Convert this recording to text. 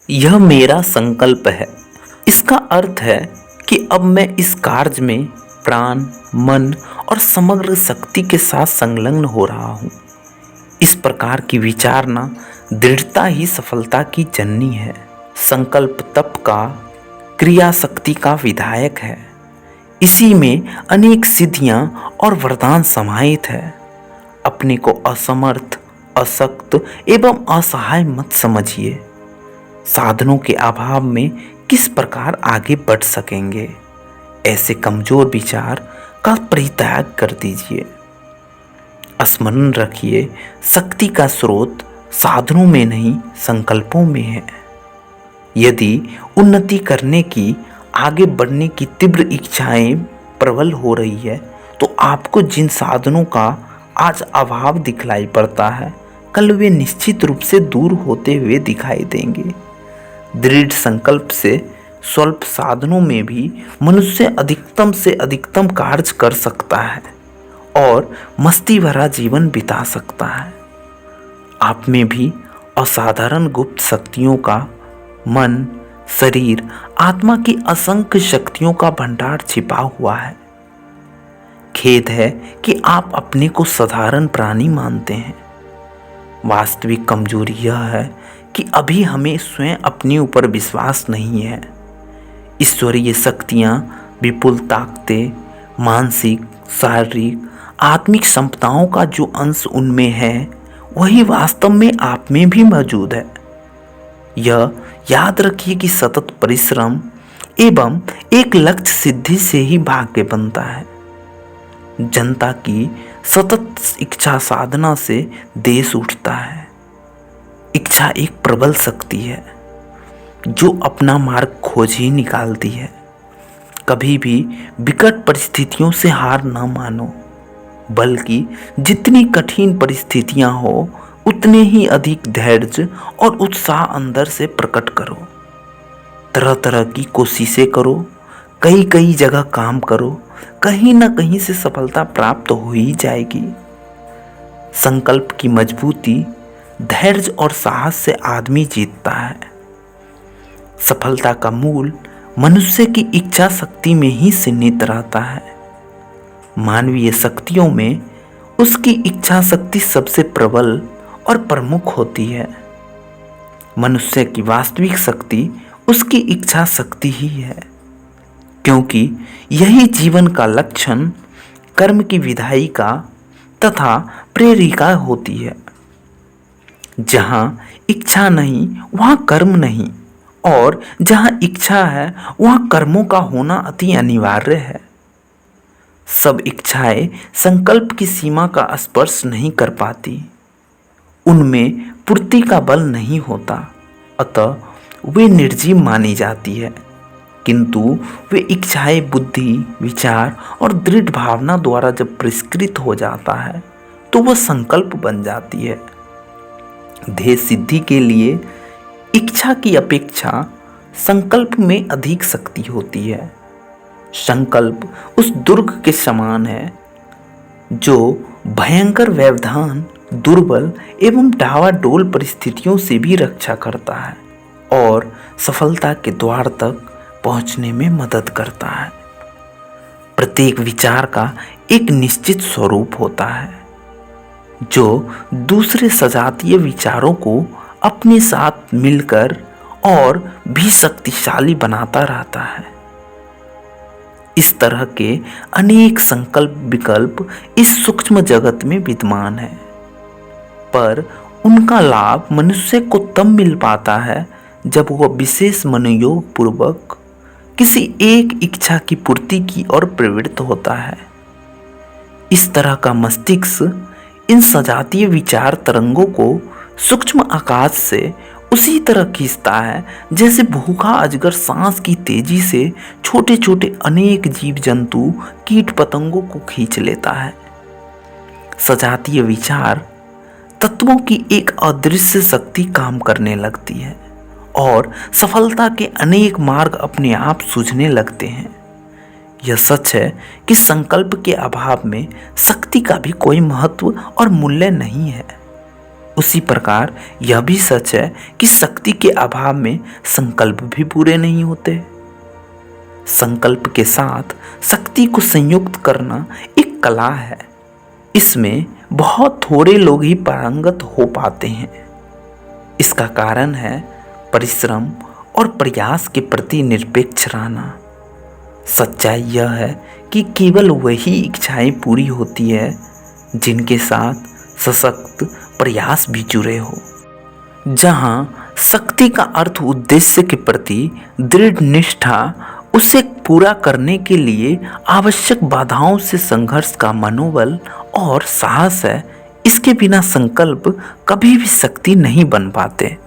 यह मेरा संकल्प है। इसका अर्थ है कि अब मैं इस कार्य में प्राण, मन और समग्र शक्ति के साथ संलग्न हो रहा हूँ। इस प्रकार की विचारना दृढ़ता ही सफलता की जननी है। संकल्प तप का, क्रिया शक्ति का विधायक है। इसी में अनेक सिद्धियां और वरदान समाहित है। अपने को असमर्थ, अशक्त एवं असहाय मत समझिए। साधनों के अभाव में किस प्रकार आगे बढ़ सकेंगे, ऐसे कमजोर विचार का परित्याग कर दीजिए। स्मरण रखिए, शक्ति का स्रोत साधनों में नहीं संकल्पों में है। यदि उन्नति करने की, आगे बढ़ने की तीव्र इच्छाएं प्रबल हो रही है तो आपको जिन साधनों का आज अभाव दिखलाई पड़ता है, कल वे निश्चित रूप से दूर होते हुए दिखाई देंगे। दृढ़ संकल्प से स्वल्प साधनों में भी मनुष्य अधिकतम से अधिकतम कार्य कर सकता है और मस्ती भरा जीवन बिता सकता है। आप में भी असाधारण गुप्त शक्तियों का, मन, शरीर, आत्मा की असंख्य शक्तियों का भंडार छिपा हुआ है। खेद है कि आप अपने को साधारण प्राणी मानते हैं। वास्तविक कमजोरी यह है कि अभी हमें स्वयं अपने ऊपर विश्वास नहीं है। ईश्वरीय शक्तियाँ, विपुल ताकतें, मानसिक, शारीरिक, आत्मिक क्षमताओं का जो अंश उनमें है, वही वास्तव में आप में भी मौजूद है। यह याद रखिए कि सतत परिश्रम एवं एक लक्ष्य सिद्धि से ही भाग्य बनता है। जनता की सतत इच्छा साधना से देश उठता है। इच्छा एक प्रबल शक्ति है जो अपना मार्ग खोज ही निकालती है। कभी भी विकट परिस्थितियों से हार न मानो, बल्कि जितनी कठिन परिस्थितियां हो उतने ही अधिक धैर्य और उत्साह अंदर से प्रकट करो। तरह तरह की कोशिशें करो, कई कई जगह काम करो, कहीं न कहीं से सफलता प्राप्त हो ही जाएगी। संकल्प की मजबूती, धैर्य और साहस से आदमी जीतता है। सफलता का मूल मनुष्य की इच्छा शक्ति में ही सीमित रहता है। मानवीय शक्तियों में उसकी इच्छा शक्ति सबसे प्रबल और प्रमुख होती है। मनुष्य की वास्तविक शक्ति उसकी इच्छा शक्ति ही है, क्योंकि यही जीवन का लक्षण, कर्म की विधायिका तथा प्रेरिका होती है। जहाँ इच्छा नहीं वहाँ कर्म नहीं, और जहाँ इच्छा है वहाँ कर्मों का होना अति अनिवार्य है। सब इच्छाएं संकल्प की सीमा का स्पर्श नहीं कर पाती, उनमें पूर्ति का बल नहीं होता, अतः वे निर्जीव मानी जाती है। किंतु वे इच्छाएं बुद्धि, विचार और दृढ़ भावना द्वारा जब परिष्कृत हो जाता है तो वह संकल्प बन जाती है। ध्येय सिद्धि के लिए इच्छा की अपेक्षा संकल्प में अधिक शक्ति होती है। संकल्प उस दुर्ग के समान है जो भयंकर व्यवधान, दुर्बल एवं डावाडोल परिस्थितियों से भी रक्षा करता है और सफलता के द्वार तक पहुंचने में मदद करता है। प्रत्येक विचार का एक निश्चित स्वरूप होता है जो दूसरे सजातीय विचारों को अपने साथ मिलकर और भी शक्तिशाली बनाता रहता है। इस तरह के अनेक संकल्प विकल्प इस सूक्ष्म जगत में विद्यमान है, पर उनका लाभ मनुष्य को तब मिल पाता है जब वह विशेष मनोयोग पूर्वक किसी एक इच्छा की पूर्ति की ओर प्रवृत्त होता है। इस तरह का मस्तिष्क इन सजातीय विचार तरंगों को सूक्ष्म आकाश से उसी तरह खींचता है जैसे भूखा अजगर सांस की तेजी से छोटे छोटे अनेक जीव जंतु, कीट पतंगों को खींच लेता है। सजातीय विचार तत्वों की एक अदृश्य शक्ति काम करने लगती है और सफलता के अनेक मार्ग अपने आप सूझने लगते हैं। यह सच है कि संकल्प के अभाव में शक्ति का भी कोई महत्व और मूल्य नहीं है। उसी प्रकार यह भी सच है कि शक्ति के अभाव में संकल्प भी पूरे नहीं होते। संकल्प के साथ शक्ति को संयुक्त करना एक कला है। इसमें बहुत थोड़े लोग ही पारंगत हो पाते हैं। इसका कारण है परिश्रम और प्रयास के प्रति निरपेक्ष रहना। सच्चाई यह है कि केवल वही इच्छाएं पूरी होती है जिनके साथ सशक्त प्रयास भी जुड़े हो। जहां शक्ति का अर्थ उद्देश्य के प्रति दृढ़ निष्ठा, उसे पूरा करने के लिए आवश्यक बाधाओं से संघर्ष का मनोबल और साहस है, इसके बिना संकल्प कभी भी शक्ति नहीं बन पाते।